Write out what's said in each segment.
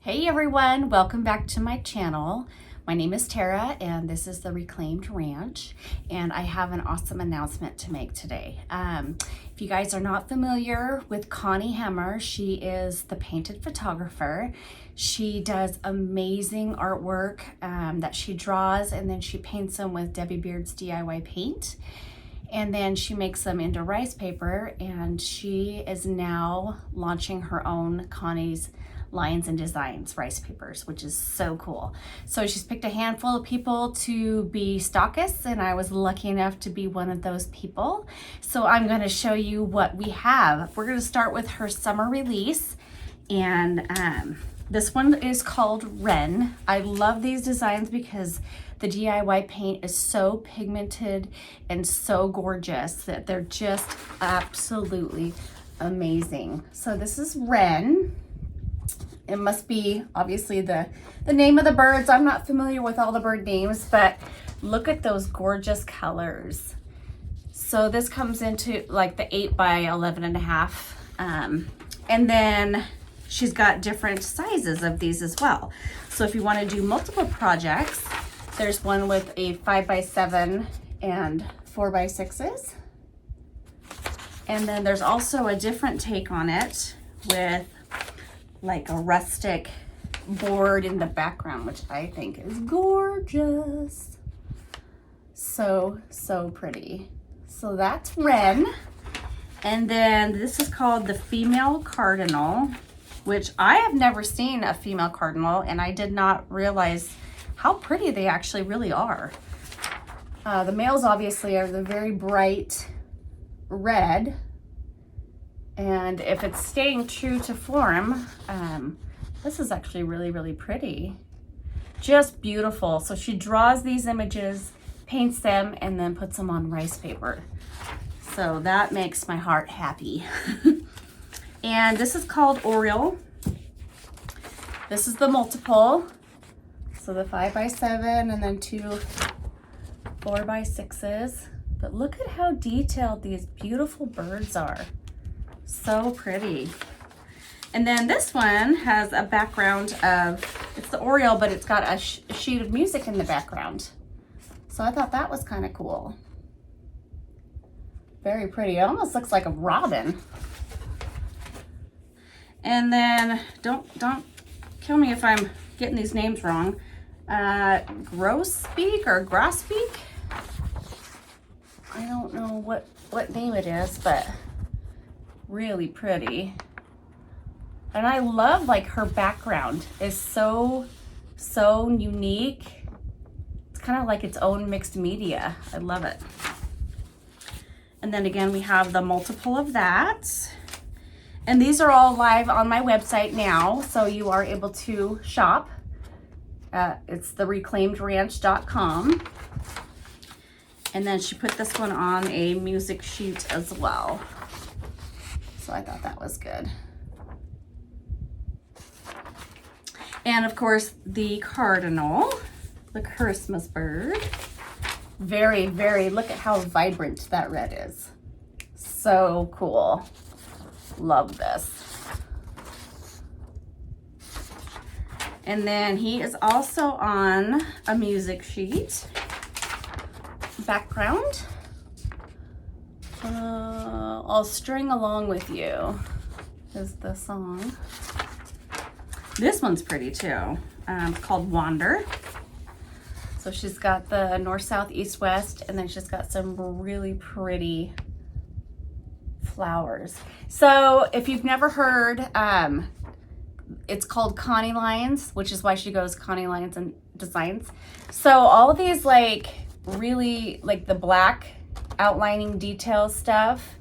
Hey everyone, welcome back to my channel. My name is Tara and this is the Reclaimed Ranch, and I have an awesome announcement to make today. If you guys are not familiar with Connie Hammer, she is the painted photographer. She does amazing artwork that she draws, and then she paints them with Debbie Beard's DIY paint. And then she makes them into rice paper, and she is now launching her own Connie's Lines and Designs rice papers, which is so cool. So she's picked a handful of people to be stockists, and I was lucky enough to be one of those people. So I'm going to show you what we have. We're going to start with her summer release, and this one is called Wren. I love these designs because the DIY paint is so pigmented and so gorgeous that they're just absolutely amazing. So this is Wren. It must be obviously the name of the birds. I'm not familiar with all the bird names, but look at those gorgeous colors. So this comes into like the 8 by 11.5. And then she's got different sizes of these as well. So if you want to do multiple projects, there's one with a 5 by 7 and 4 by 6s. And then there's also a different take on it with like a rustic board in the background, which I think is gorgeous. So pretty. So that's Wren. And then this is called the Female Cardinal, which I have never seen a female cardinal, and I did not realize how pretty they actually really are. The males obviously are the very bright red, and if it's staying true to form, this is actually really pretty. Just beautiful. So she draws these images, paints them, and then puts them on rice paper. So that makes my heart happy. And this is called Oriole. This is the multiple. So the 5 by 7 and then 2 4 by 6s. But look at how detailed these beautiful birds are. So pretty. And then this one has a background of, it's the Oriole, but it's got a sheet of music in the background. So I thought that was kind of cool. Very pretty. It almost looks like a robin. And then don't kill me if I'm getting these names wrong. Grosbeak or Grosbeak? I don't know what name it is, but really pretty. And I love like her background is so unique. It's kind of like its own mixed media. I love it. And then again, we have the multiple of that. And these are all live on my website now, so you are able to shop. It's thereclaimedranch.com. And then she put this one on a music sheet as well. So I thought that was good. And of course, the cardinal, the Christmas bird. Very, look at how vibrant that red is. So cool. Love this. And then he is also on a music sheet. Background. I'll string along with you is the song. This one's pretty too. It's called Wander. So she's got the north, south, east, west, and then she's got some really pretty flowers. So if you've never heard, it's called Connie Lines, which is why she goes Connie Lines and Designs. So all of these like really like the black outlining detail stuff,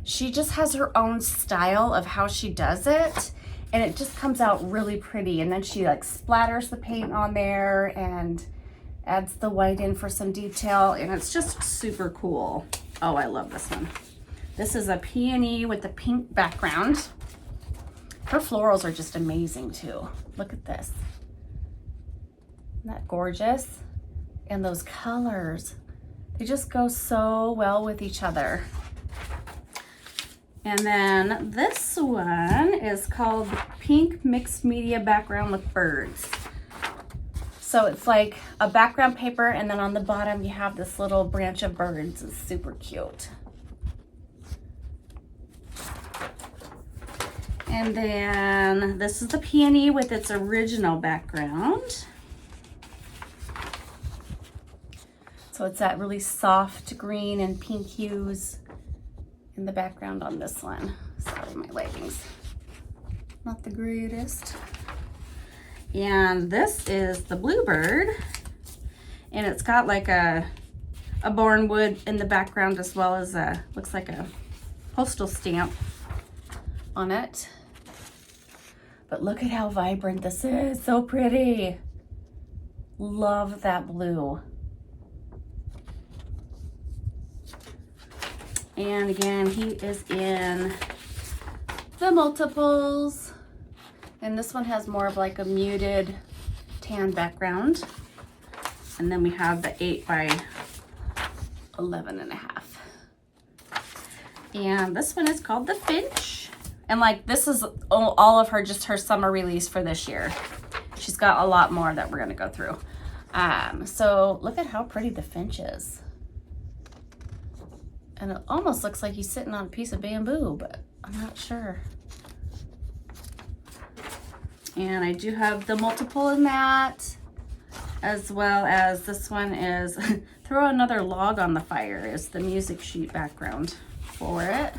she just has her own style of how she does it, and it just comes out really pretty. And then she like splatters the paint on there and adds the white in for some detail, and it's just super cool. Oh, I love this one. This is a peony with a pink background. Her florals are just amazing too. Look at this. Isn't that gorgeous? And those colors, they just go so well with each other. And then this one is called Pink Mixed Media Background with Birds. So it's like a background paper, and then on the bottom you have this little branch of birds. It's super cute. And then this is the peony with its original background. So it's that really soft green and pink hues in the background on this one. Sorry, my lighting's not the greatest. And this is the bluebird, and it's got like a barnwood in the background, as well as a, looks like a postal stamp on it. But look at how vibrant this is. So pretty. Love that blue. And again, he is in the multiples. And this one has more of like a muted tan background. And then we have the 8 by 11.5. And this one is called the Finch. And like, this is all of her, just her summer release for this year. She's got a lot more that we're gonna go through. So look at how pretty the Finch is. And it almost looks like he's sitting on a piece of bamboo, but I'm not sure. And I do have the multiple in that, as well as this one is Throw Another Log on the Fire is the music sheet background for it.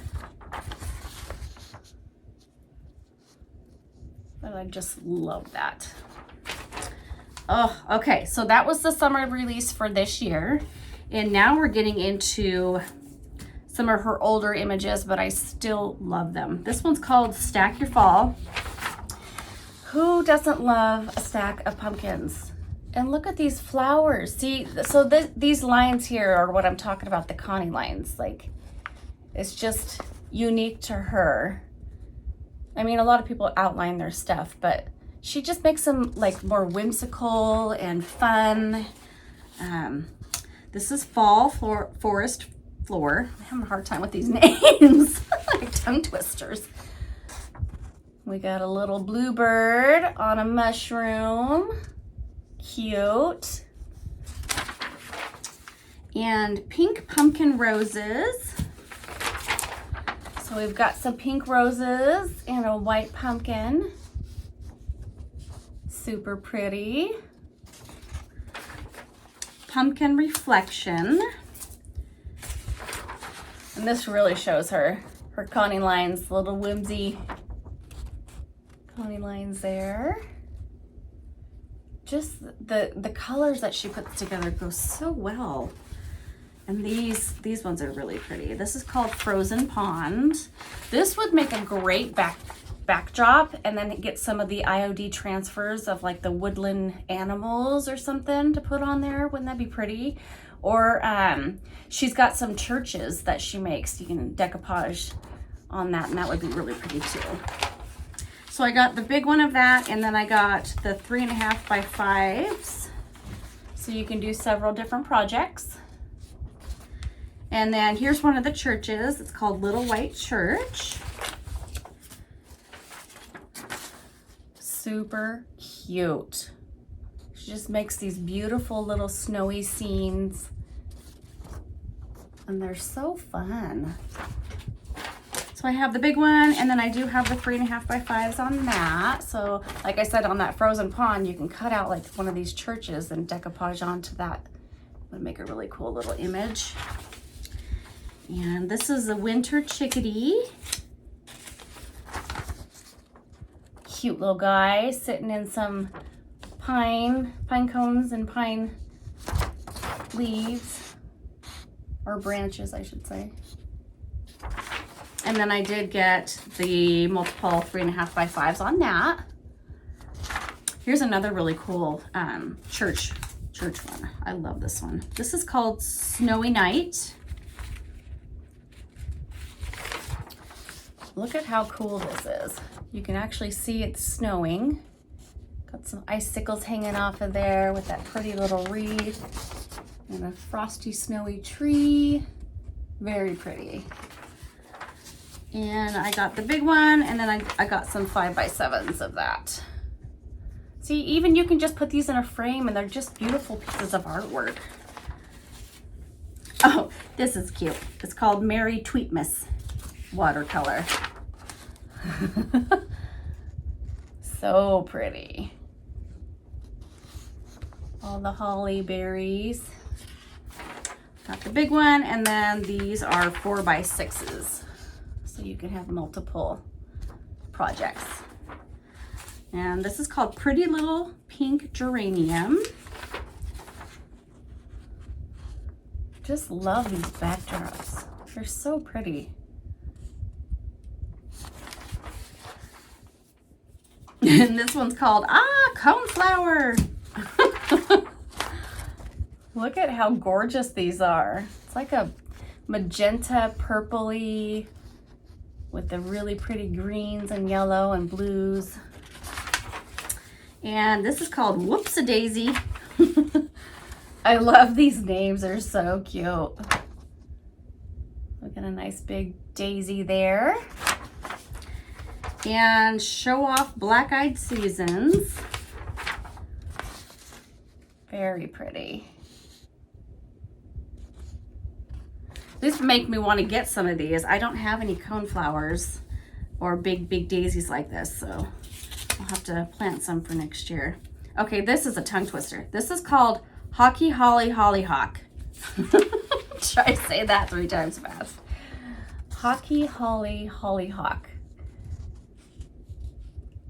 But I just love that. Oh, okay, so that was the summer release for this year. And now we're getting into some of her older images, but I still love them. This one's called Stack Your Fall. Who doesn't love a stack of pumpkins? And look at these flowers. See, so these lines here are what I'm talking about, the Connie lines. Like, it's just unique to her. I mean, a lot of people outline their stuff, but she just makes them like more whimsical and fun. This is Fall Forest Floor. I'm having a hard time with these names. Like tongue twisters. We got a little bluebird on a mushroom. Cute. And pink pumpkin roses. So we've got some pink roses and a white pumpkin. Super pretty. Pumpkin reflection. And this really shows her Connie lines, little whimsy Connie lines there. Just the colors that she puts together go so well. And these ones are really pretty. This is called Frozen Pond. This would make a great backdrop, and then get some of the IOD transfers of like the woodland animals or something to put on there. Wouldn't that be pretty? Or she's got some churches that she makes. You can decoupage on that, and that would be really pretty too. So I got the big one of that, and then I got the 3.5 by 5s. So you can do several different projects. And then here's one of the churches. It's called Little White Church. Super cute. She just makes these beautiful little snowy scenes. And they're so fun. So I have the big one, and then I do have the 3.5 by 5s on that. So like I said, on that Frozen Pond, you can cut out like one of these churches and decoupage onto that. Would make a really cool little image. And this is a winter chickadee. Cute little guy sitting in some pine cones and pine leaves, or branches, I should say. And then I did get the multiple 3.5 by 5s on that. Here's another really cool church one. I love this one. This is called Snowy Night. Look at how cool this is. You can actually see it's snowing. Got some icicles hanging off of there with that pretty little wreath and a frosty snowy tree. Very pretty. And I got the big one, and then I got some 5x7s of that. See, even you can just put these in a frame and they're just beautiful pieces of artwork. Oh, this is cute. It's called Mary Tweetmas watercolor. So pretty. All the holly berries. Got the big one, and then these are 4x6s. So you can have multiple projects. And this is called Pretty Little Pink Geranium. Just love these backdrops. They're so pretty. And this one's called Coneflower. Look at how gorgeous these are. It's like a magenta purpley with the really pretty greens and yellow and blues. And this is called Whoops-a-Daisy. I love these names, they're so cute. Look at a nice big daisy there. And Show Off Black-Eyed Seasons. Very pretty. These make me want to get some of these. I don't have any coneflowers or big daisies like this, so I'll have to plant some for next year. Okay, this is a tongue twister. This is called Hockey Holly Hollyhock. Try to say that 3 times fast. Hockey Holly Hollyhock.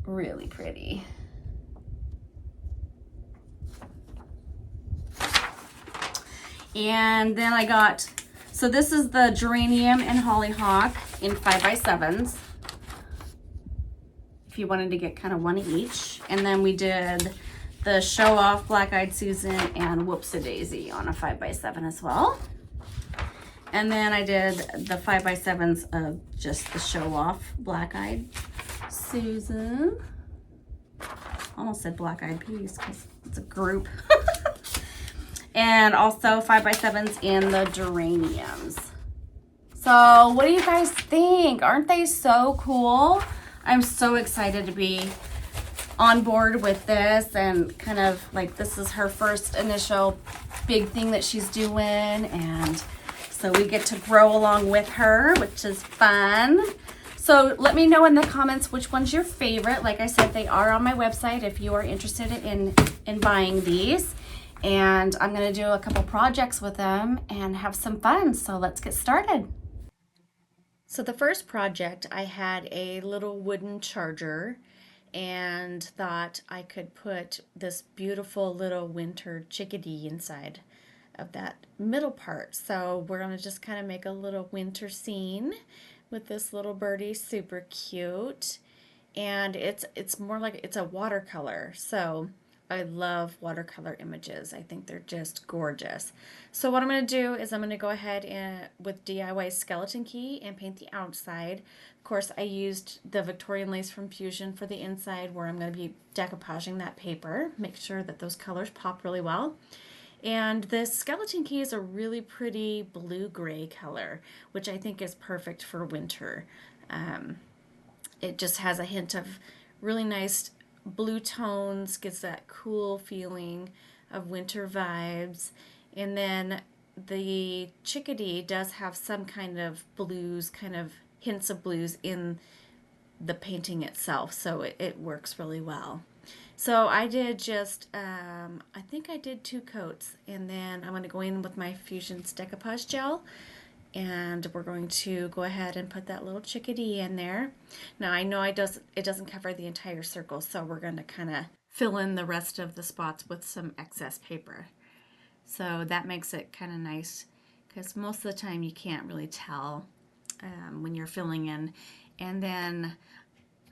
Really pretty. And then I got, so this is the geranium and hollyhock in 5x7s. If you wanted to get kind of one each. And then we did the Show Off Black-Eyed Susan and Whoops-a-Daisy on a 5x7 as well. And then I did the 5x7s of just the Show Off Black-Eyed Susan. Almost said Black-Eyed Peas because it's a group. And also 5x7s in the geraniums. So what do you guys think? Aren't they so cool? I'm so excited to be on board with this, and kind of like this is her first initial big thing that she's doing, and so we get to grow along with her, which is fun. So let me know in the comments which one's your favorite. Like I said, they are on my website if you are interested in buying these. And I'm gonna do a couple projects with them and have some fun. So let's get started. So the first project, I had a little wooden charger and thought I could put this beautiful little winter chickadee inside of that middle part. So we're gonna just kind of make a little winter scene with this little birdie, super cute. And it's more like it's a watercolor. So I love watercolor images. I think they're just gorgeous. So what I'm going to do is I'm going to go ahead and with DIY skeleton key and paint the outside. Of course, I used the Victorian lace from Fusion for the inside, where I'm going to be decoupaging that paper. Make sure that those colors pop really well. And this skeleton key is a really pretty blue-gray color, which I think is perfect for winter. It just has a hint of really nice blue tones, gives that cool feeling of winter vibes. And then the chickadee does have some kind of blues, kind of hints of blues in the painting itself, so it works really well. So I did just, I think I did 2 coats, and then I'm going to go in with my Fusion's decoupage gel, and we're going to go ahead and put that little chickadee in there. Now I know it doesn't cover the entire circle, so we're going to kind of fill in the rest of the spots with some excess paper. So that makes it kind of nice, because most of the time you can't really tell when you're filling in. And then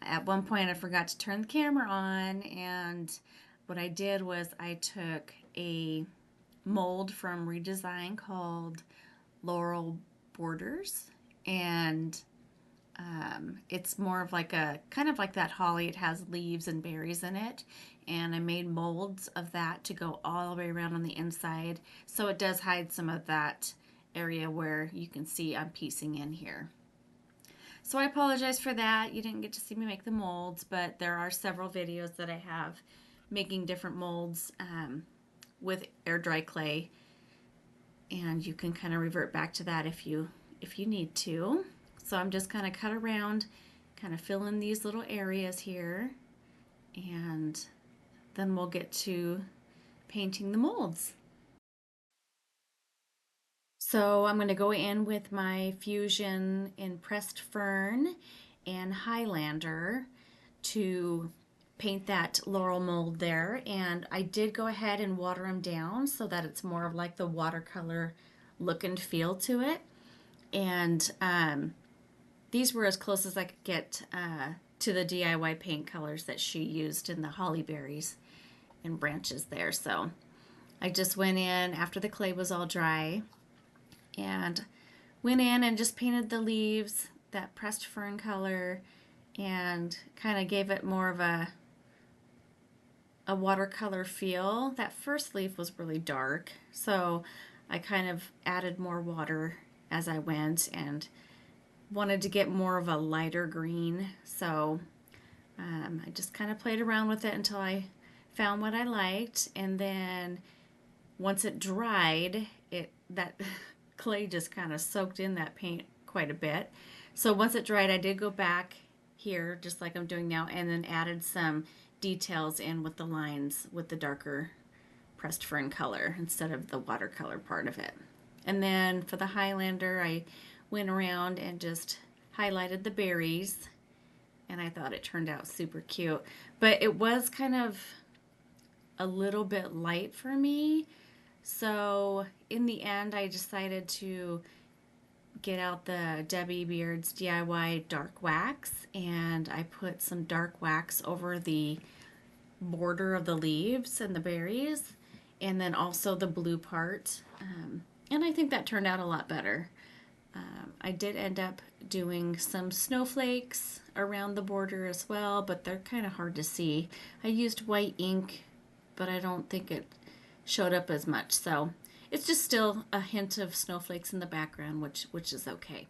at one point I forgot to turn the camera on, and what I did was I took a mold from Redesign called Laurel Borders, and it's more of like a kind of like that holly. It has leaves and berries in it, and I made molds of that to go all the way around on the inside, so it does hide some of that area where you can see I'm piecing in here. So I apologize for that. You didn't get to see me make the molds, but there are several videos that I have making different molds with air dry clay, and you can kind of revert back to that if you need to. So I'm just kind of cut around, kind of fill in these little areas here, and then we'll get to painting the molds. So I'm going to go in with my Fusion in Pressed Fern and Highlander to paint that laurel mold there. And I did go ahead and water them down so that it's more of like the watercolor look and feel to it. And these were as close as I could get to the DIY paint colors that she used in the holly berries and branches there. So I just went in after the clay was all dry and went in and just painted the leaves that pressed fern color and kind of gave it more of a watercolor feel. That first leaf was really dark, so I kind of added more water as I went and wanted to get more of a lighter green. So I just kind of played around with it until I found what I liked, and then once it dried, that clay just kind of soaked in that paint quite a bit. So once it dried, I did go back here, just like I'm doing now, and then added some details in with the lines with the darker pressed fern color instead of the watercolor part of it. And then for the Highlander, I went around and just highlighted the berries, and I thought it turned out super cute. But it was kind of a little bit light for me, so in the end I decided to get out the Debbie Beard's DIY dark wax, and I put some dark wax over the border of the leaves and the berries, and then also the blue part, and I think that turned out a lot better. I did end up doing some snowflakes around the border as well, but they're kind of hard to see. I used white ink, but I don't think it showed up as much, so it's just still a hint of snowflakes in the background, which is okay.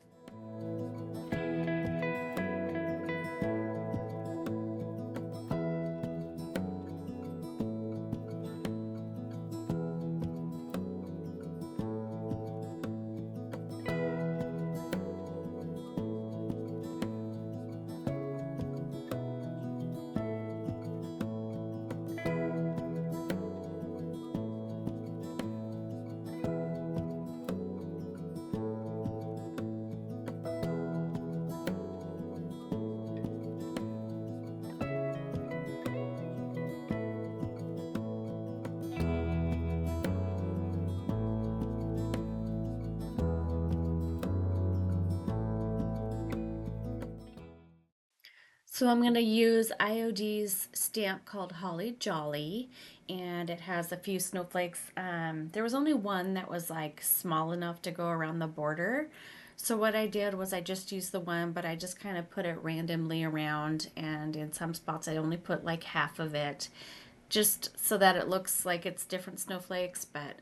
So I'm going to use IOD's stamp called Holly Jolly, and it has a few snowflakes. There was only one that was like small enough to go around the border. So what I did was I just used the one, but I just kind of put it randomly around, and in some spots I only put like half of it, just so that it looks like it's different snowflakes, but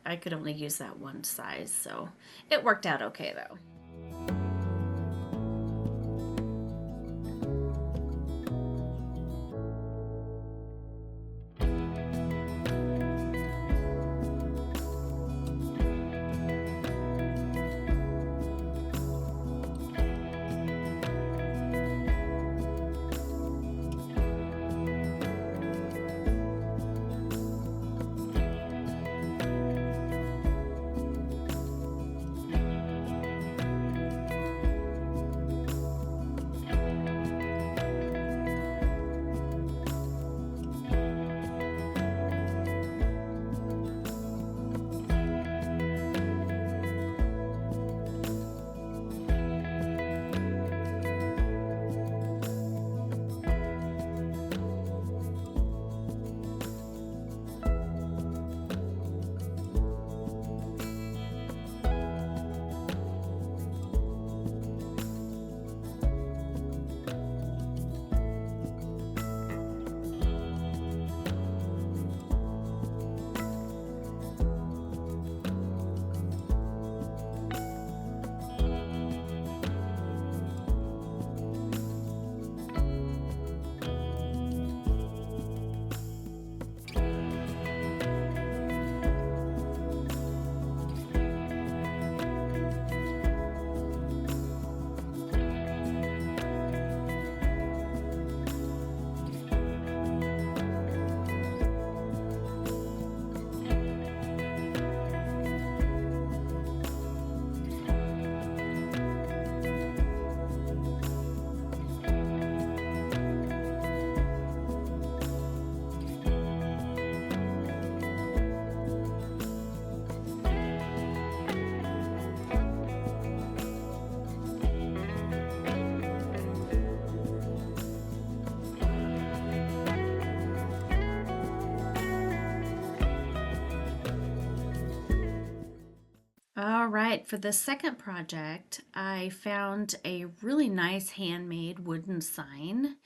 I could only use that one size, so it worked out okay though. right, for the second project, I found a really nice handmade wooden sign.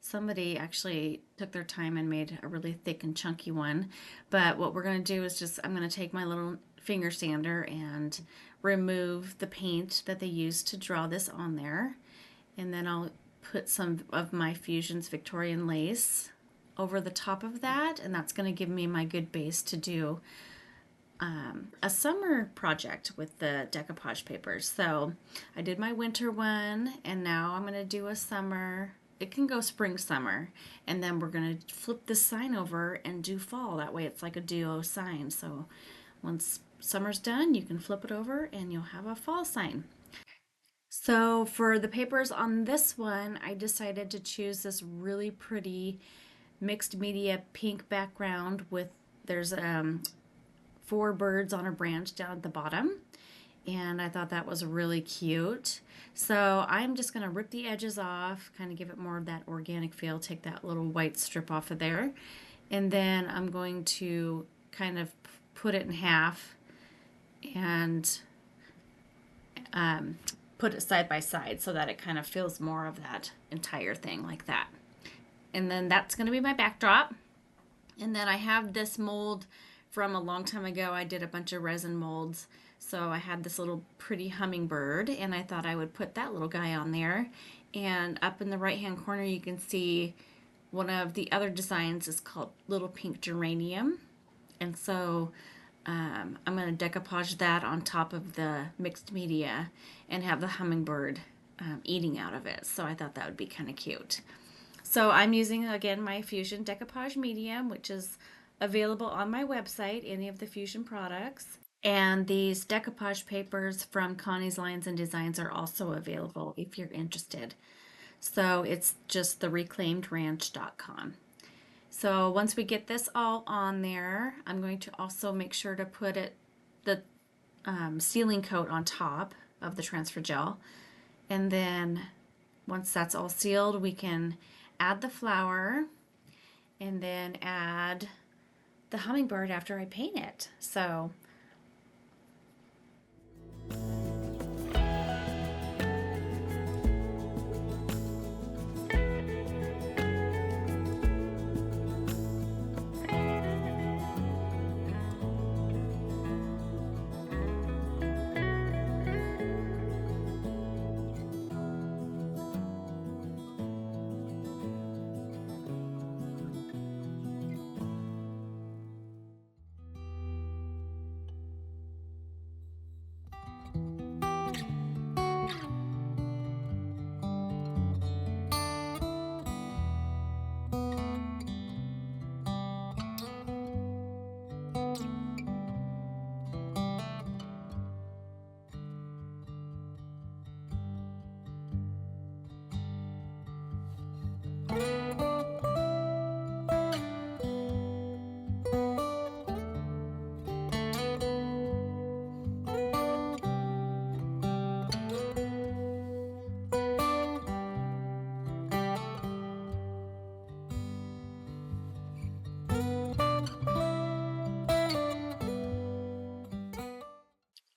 Somebody actually took their time and made a really thick and chunky one. But what we're going to do is I'm going to take my little finger sander and remove the paint that they used to draw this on there. And then I'll put some of my Fusion's Victorian lace over the top of that. And that's going to give me my good base to do a summer project with the decoupage papers. So I did my winter one, and now I'm going to do a summer. It can go spring, summer, and then we're going to flip this sign over and do fall. That way it's like a duo sign. So once summer's done, you can flip it over and you'll have a fall sign. So for the papers on this one, I decided to choose this really pretty mixed media pink background with, there's 4 birds on a branch down at the bottom, and I thought that was really cute. So I'm just going to rip the edges off, kind of give it more of that organic feel, take that little white strip off of there, and then I'm going to kind of put it in half and put it side by side so that it kind of feels more of that entire thing like that. And then that's going to be my backdrop. And then I have this mold from a long time ago. I did a bunch of resin molds. So I had this little pretty hummingbird, and I thought I would put that little guy on there. And up in the right hand corner you can see one of the other designs is called Little Pink Geranium. And so I'm going to decoupage that on top of the mixed media and have the hummingbird eating out of it. So I thought that would be kind of cute. So I'm using, again, my Fusion decoupage medium, which is available on my website, any of the Fusion products. And these decoupage papers from Connie's Lines and Designs are also available if you're interested. So it's just the reclaimedranch.com. So once we get this all on there, I'm going to also make sure to put the sealing coat on top of the transfer gel. And then once that's all sealed, we can add the flower and then add the hummingbird after I paint it. So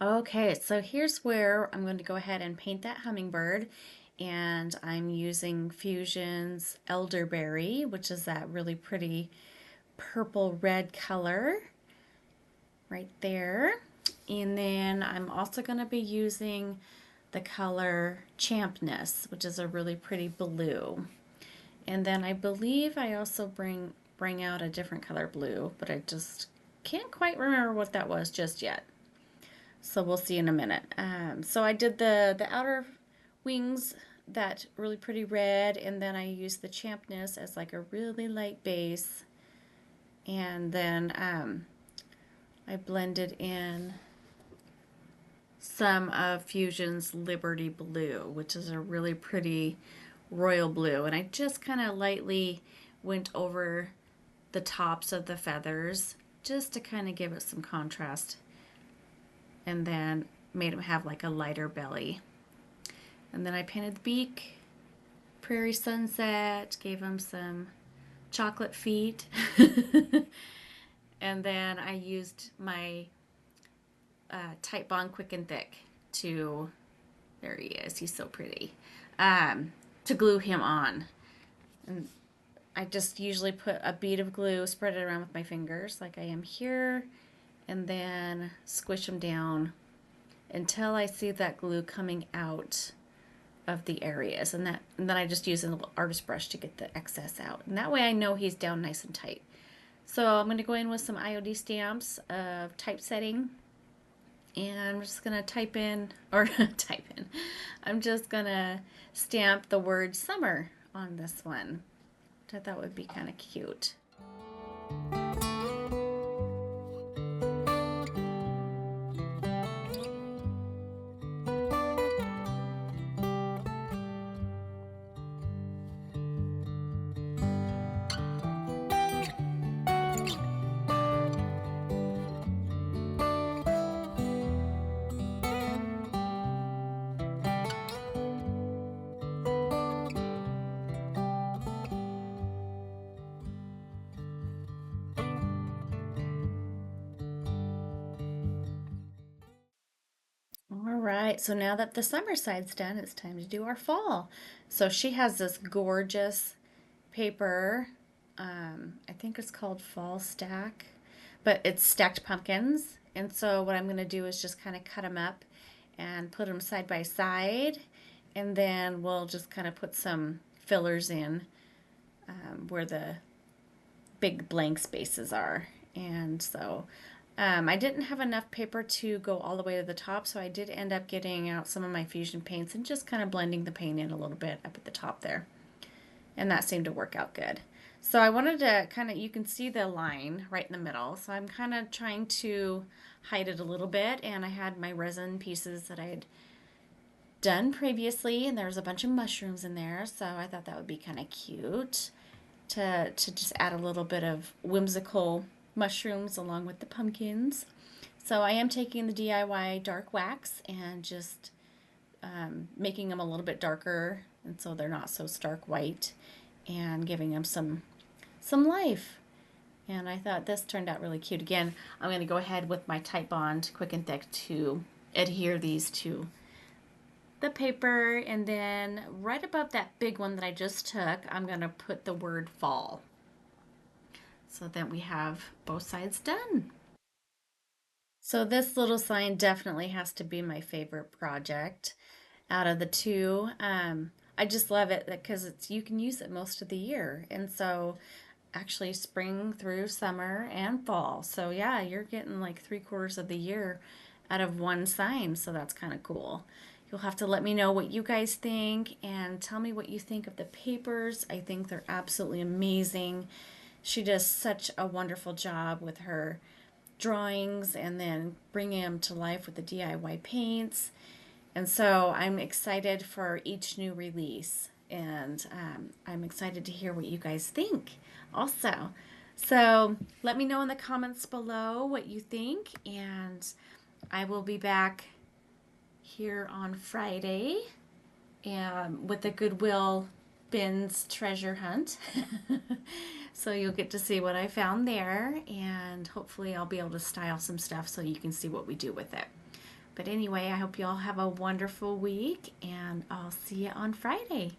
okay, so here's where I'm going to go ahead and paint that hummingbird, and I'm using Fusion's Elderberry, which is that really pretty purple red color right there. And then I'm also going to be using the color Champness, which is a really pretty blue. And then I believe I also bring out a different color blue, but I just can't quite remember what that was just yet. So we'll see in a minute. So I did the outer wings, that really pretty red, and then I used the Champness as like a really light base. And then I blended in some of Fusion's Liberty Blue, which is a really pretty royal blue. And I just kind of lightly went over the tops of the feathers just to kind of give it some contrast. And then made him have like a lighter belly. And then I painted the beak, prairie sunset, gave him some chocolate feet. And then I used my Type Bond Quick and Thick to, there he is, he's so pretty, to glue him on. And I just usually put a bead of glue, spread it around with my fingers like I am here, and then squish them down until I see that glue coming out of the areas. And then I just use a little artist brush to get the excess out. And that way I know he's down nice and tight. So I'm going to go in with some IOD stamps of typesetting. And I'm just going to type in, I'm just going to stamp the word summer on this one, which I thought would be kind of cute. All right, so now that the summer side's done, it's time to do our fall. So she has this gorgeous paper. I think it's called Fall Stack, but it's stacked pumpkins. And so what I'm going to do is just kind of cut them up and put them side by side. And then we'll just kind of put some fillers in where the big blank spaces are. And so I didn't have enough paper to go all the way to the top, so I did end up getting out some of my fusion paints and just kind of blending the paint in a little bit up at the top there. And that seemed to work out good. So I wanted to kind of, you can see the line right in the middle, so I'm kind of trying to hide it a little bit, and I had my resin pieces that I had done previously, and there was a bunch of mushrooms in there, so I thought that would be kind of cute to just add a little bit of whimsical mushrooms along with the pumpkins. So I am taking the DIY dark wax and just making them a little bit darker, and so they're not so stark white, and giving them some life. And I thought this turned out really cute. Again, I'm going to go ahead with my Type Bond Quick and Thick to adhere these to the paper, and then right above that big one that I just took, I'm going to put the word fall. So then we have both sides done. So this little sign definitely has to be my favorite project out of the two. I just love it because you can use it most of the year. And so actually spring through summer and fall. So yeah, you're getting like 3/4 of the year out of one sign. So that's kind of cool. You'll have to let me know what you guys think and tell me what you think of the papers. I think they're absolutely amazing. She does such a wonderful job with her drawings and then bringing them to life with the DIY paints. And so I'm excited for each new release, and I'm excited to hear what you guys think also. So let me know in the comments below what you think, and I will be back here on Friday with the Goodwill Bins treasure hunt. So you'll get to see what I found there, and hopefully I'll be able to style some stuff so you can see what we do with it. But anyway, I hope you all have a wonderful week, and I'll see you on Friday.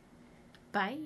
Bye.